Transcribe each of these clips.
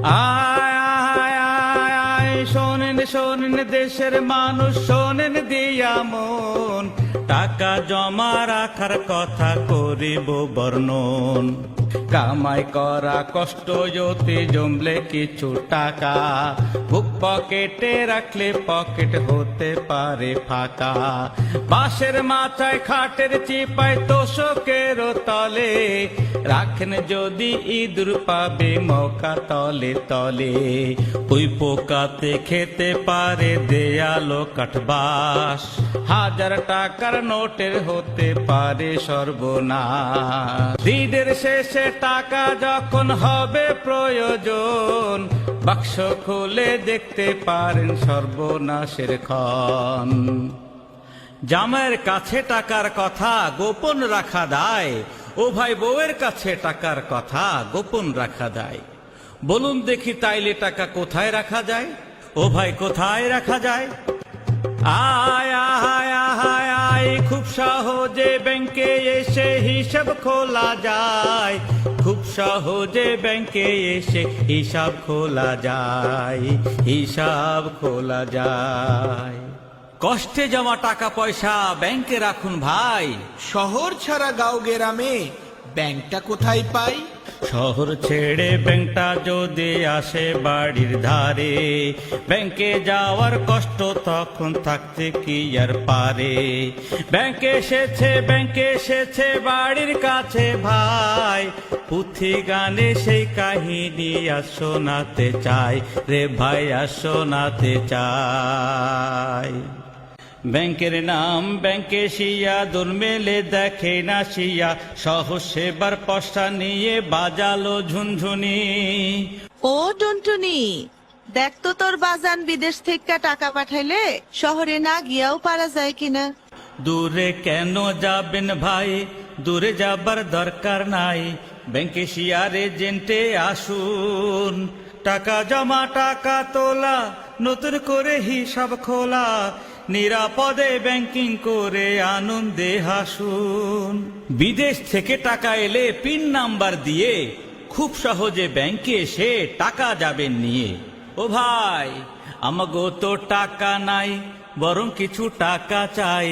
আয় আয় আয় আয় শোনেন শোনেন দেশের মানুষ শোনেন দিয়া মন, টাকা জমা রাখার কথা করিব বর্ণন। কামাই করা কষ্ট যদি জমলে কিছু টাকা, বুক পকেটে রাখলে পকেট হতে পারে ফাঁকা। বাঁশের মাথায় খাটের চিপায় তোষকের তলে, রাখেন যদি ইঁদুর পাবে মৌকা তলে তলে। ওই পোকাতে খেতে পারে দেয়ালো কাঠবাস, হাজার টাকার নোটের হতে পারে সর্বনাশ। দিনের শেষে টাকা যখন হবে প্রয়োজন, বাক্স খুলে দেখতে পারেন সর্বনাশের ক্ষণ। জামাইয়ের কাছে টাকার কথা গোপন রাখা দায়, ও ভাই বউয়ের কাছে টাকার কথা গোপন রাখা দায়। বলুন দেখি তাইলে টাকা কোথায় রাখা যায়? ও ভাই কোথায় রাখা যায়? আয় আয় আয় আয় খুব সহজে ব্যাংকে এসে হিসাব খোলা যায়, খুব সহজে ব্যাংকে এসে হিসাব খোলা যায়, হিসাব খোলা যায়। কষ্টে জমা টাকা পয়সা ব্যাংকে রাখুন ভাই। শহর ছাড়া গাঁও গ্রামে ব্যাংকটা কোথায় পাই? শহর ছেড়ে ব্যাংকটা যদি আসে বাড়ির ধারে, ব্যাংকে যাওয়ার কষ্ট তখন থাকতে কি আর পারে। ব্যাংকে এসেছে বাড়ির কাছে ভাই, পুঁথি গানে সেই কাহিনী আর শোনাতে চাই রে ভাই, আর শোনাতে চাই। ব্যাংকের নাম ব্যাংকে শিয়া, দূর মেলে দেখে না শিয়া, সহজ সেবার পয়সা নিয়ে বাজালো ঝুনঝুনি। ও টুনটুনি, দেখ তো তোর বাজান বিদেশ থেকে টাকা পাঠাইলে শহরে না গিয়াও পারা যায় কিনা। দূরে কেন যাবেন ভাই, দূরে যাবার দরকার নাই, ব্যাংকে শিয়ার এজেন্টে আসুন। টাকা জমা টাকা তোলা, নতুন করে হিসাব খোলা, নিরাপদে ব্যাংকিং করে আনন্দে হাসুন। বিদেশ থেকে টাকা এলে পিন নাম্বার দিয়ে খুব সহজে ব্যাংকে এসে টাকা যাবেন নিয়ে। ও ভাই আমাগো তো টাকা নাই, বরং কিছু টাকা চাই,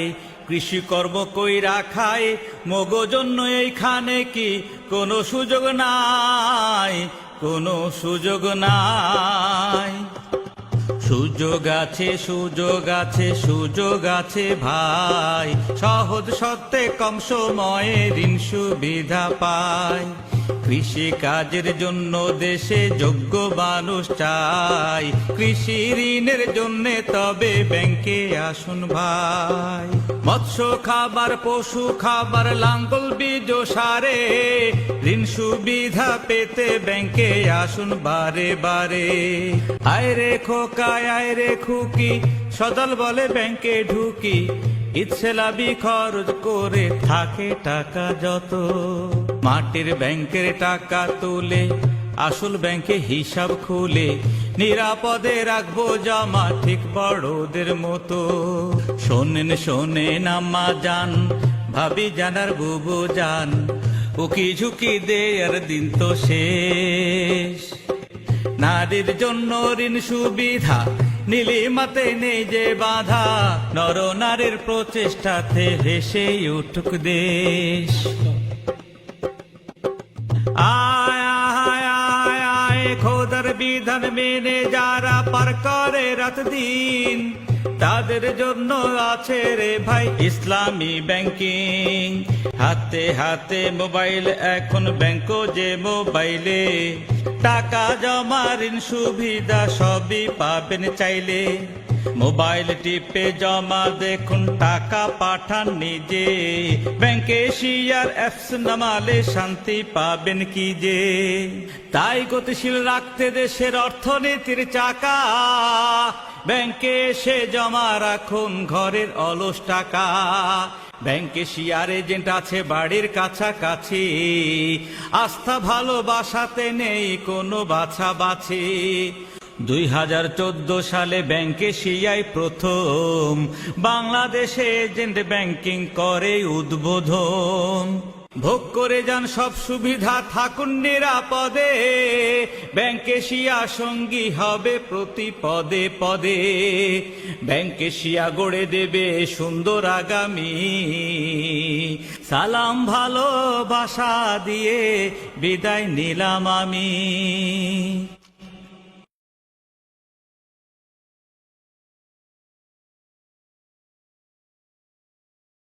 কৃষি কর্ম কইরা খাই, মগো জন্য এইখানে কি কোনো সুযোগ নাই, কোনো সুযোগ নাই। সুযোগ আছে সুযোগ আছে সুযোগ আছে ভাই, সহজ সত্ত্বে কম সময়ে ঋণ সুবিধা পায়। কৃষি কাজের জন্য দেশে যোগ্য মানুষ চাই, কৃষি ঋণের জন্য তবে ব্যাংকে আসুন ভাই। মৎস্য খাবার পশু খাবার লাঙ্গল বীজ সারে, ঋণ সুবিধা পেতে ব্যাংকে আসুন বারে বারে। আয় রে খোকায় আয় রে খুকি, সদল বলে ব্যাংকে ঢুকি, ইচ্ছে লাভি খরচ করে থাকে টাকা যত। মাটির ব্যাংকের টাকা তুলে আসল ব্যাংকে হিসাব খুলে, নিরাপদে রাখবো জমা ঠিক বড়দের মতো। শোনেন শোনেন আম্মা জান, ভাবি জানার বুবু জান, উকি ঝুঁকি দেয়ার দিন তো শেষ। নারীর জন্য ঋণ সুবিধা নীলিমাতে নেই যে বাধা, নর নারীর প্রচেষ্টাতে ভেসে উঠুক দেশ। আয় আয় আয় আয় খোদার বিধান মেনে যারা পার করে রাত দিন, তাদের জন্য আছে রে ভাই ইসলামী ব্যাংকিং। হাতে হাতে মোবাইল এখন ব্যাংকও যে মোবাইলে, টাকা জমা ঋণ সুবিধা সবই পাবেন চাইলে। মোবাইল টিপে জমা দেখুন টাকা পাঠান নিজে, ব্যাংকে শিয়ার অ্যাপস নামালে শান্তি পাবেন কি যে। তাই গতিশীল রাখতে দেশের অর্থনীতির চাকা, ব্যাংকে এসে জমা রাখুন ঘরের অলস টাকা। ব্যাংকে শিয়ার এজেন্ট আছে বাড়ির কাছাকাছি, আস্থা ভালোবাসাতে নেই কোনো বাছাবাছি। 2014 সালে ব্যাংকে শিয়াই প্রথম বাংলাদেশে এজেন্ট ব্যাংকিং করে উদ্বোধন। ভোগ করে যান সব সুবিধা, থাকুন নিরাপদে, ব্যাংক এশিয়া সঙ্গী হবে প্রতি পদে পদে। ব্যাংক এশিয়া গড়ে দেবে সুন্দর আগামী। সালাম ভালোবাসা দিয়ে বিদায় নিলাম আমি।